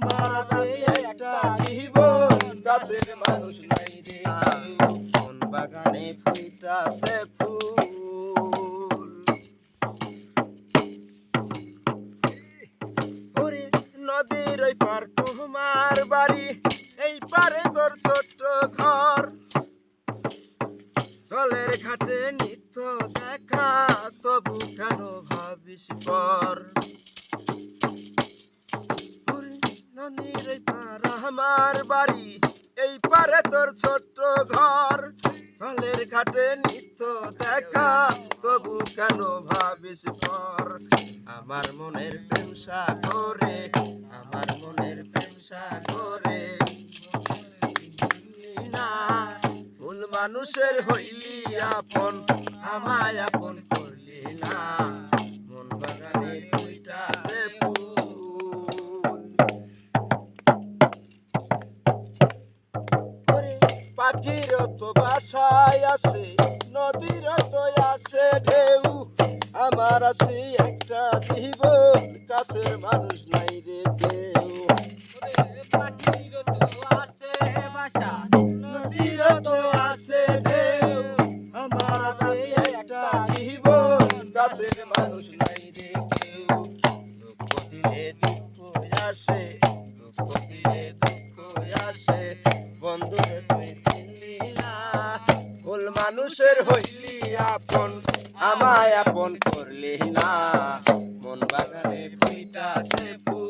আমার আছে একটা জীবন কাছের মানুষ নাই রে কোন বাগানে ফুটাছে ফুল ওরে নদীর ওই পার তোমার বাড়ি এই পারে তোর ছোট্ট ঘর জলের ঘাটে নিত্য দেখা তবু কেন ভাবিস পর নদীর এই পার আমার বাড়ি এই পারে তোর ছোট্ট ঘর জলের ঘাটে নিত্য দেখা তবু কেন ভাবিস পর আমার মনের প্রেম সাগরে আমার মনের প্রেম সাগরে ভুল মানুষের হইলি আপন আমায় আপন করলি না মন বাগানে ফুটাছে ফুল পাখির তো বাসায় আছে নদীর তো আছে ঢেউ আমার আছে একটা জীবন কাছের মানুষ নাই রে কেউ পাখির তো আছে বাসা নদীর তো আছে ঢেউ আমার আছে একটা জীবন কাছের মানুষ নাই রে কেউ দুঃখ দিলে দুঃখ আসে দুঃখ দিলে দুঃখ আসে বন্ধুরে তুই চিনলি না ভুল মানুষের হইলি আপন আমায় আপন করলি না মন বাগানে ফুটাছে ফুল